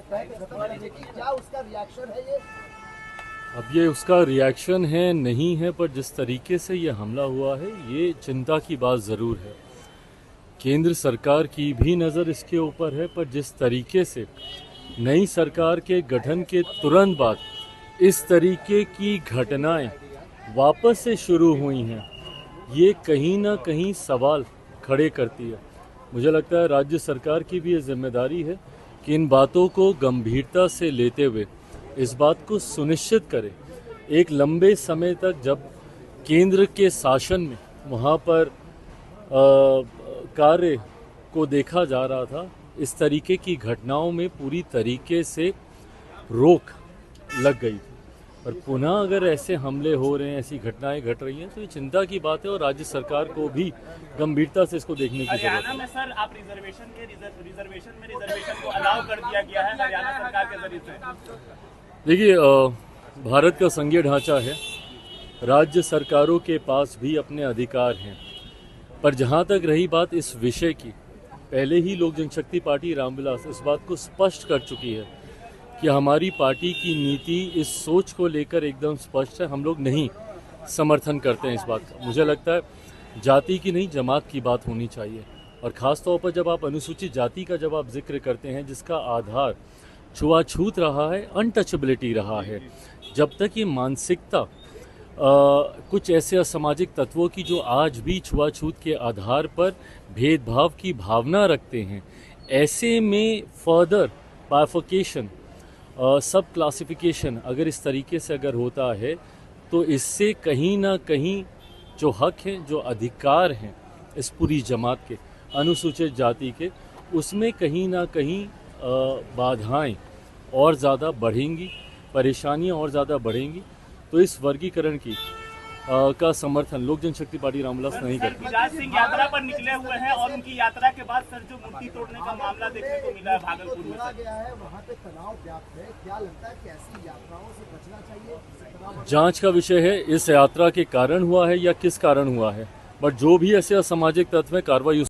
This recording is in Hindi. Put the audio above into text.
सकता है कि खत्म करने की, क्या उसका रिएक्शन है ये? अब ये उसका रिएक्शन है नहीं है, पर जिस तरीके से ये हमला हुआ है ये चिंता की बात ज़रूर है। केंद्र सरकार की भी नज़र इसके ऊपर है, पर जिस तरीके से नई सरकार के गठन के तुरंत बाद इस तरीके की घटनाएं वापस से शुरू हुई हैं, ये कहीं ना कहीं सवाल खड़े करती है। मुझे लगता है राज्य सरकार की भी ये जिम्मेदारी है कि इन बातों को गंभीरता से लेते हुए इस बात को सुनिश्चित करे। एक लंबे समय तक जब केंद्र के शासन में वहाँ पर कार्य को देखा जा रहा था, इस तरीके की घटनाओं में पूरी तरीके से रोक लग गई थी। पर पुनः अगर ऐसे हमले हो रहे हैं, ऐसी घटनाएं घट रही हैं, तो ये चिंता की बात है और राज्य सरकार को भी गंभीरता से इसको देखने की जरूरत हरियाणा में सर आप रिजर्वेशन को अलाउ कर दिया गया है हरियाणा सरकार के जरिए से। देखिए, भारत का संघीय ढांचा है, राज्य सरकारों के पास भी अपने अधिकार हैं। पर जहां तक रही बात इस विषय की, पहले ही लोक जनशक्ति पार्टी रामविलास इस बात को स्पष्ट कर चुकी है कि हमारी पार्टी की नीति इस सोच को लेकर एकदम स्पष्ट है। हम लोग नहीं समर्थन करते हैं इस बात का। मुझे लगता है जाति की नहीं, जमात की बात होनी चाहिए। और ख़ास तौर पर जब आप अनुसूचित जाति का जब आप जिक्र करते हैं, जिसका आधार छुआछूत रहा है, अनटचेबिलिटी रहा है, जब तक ये मानसिकता कुछ ऐसे असामाजिक तत्वों की जो आज भी छुआछूत के आधार पर भेदभाव की भावना रखते हैं, ऐसे में फर्दर बाइफर्केशन, सब क्लासिफिकेशन अगर इस तरीके से अगर होता है, तो इससे कहीं ना कहीं जो हक हैं, जो अधिकार हैं इस पूरी जमात के, अनुसूचित जाति के, उसमें कहीं ना कहीं बाधाएं और ज़्यादा बढ़ेंगी, परेशानियां और ज़्यादा बढ़ेंगी। तो इस वर्गीकरण की का समर्थन लोक जनशक्ति पार्टी रामविलास नहीं करती। गिरिराज सिंह यात्रा पर निकले हुए हैं और उनकी यात्रा के बाद सर जो मूर्ति तोड़ने का मामला देखने को मिला है भागलपुर में, तोड़ा गया है, वहाँ पे तनाव व्याप्त है। क्या लगता है कि ऐसी यात्राओं से बचना चाहिए? जांच का विषय है, इस यात्रा के कारण हुआ है या किस कारण हुआ है, बट जो भी ऐसे असामाजिक तत्व हैं, कार्रवाई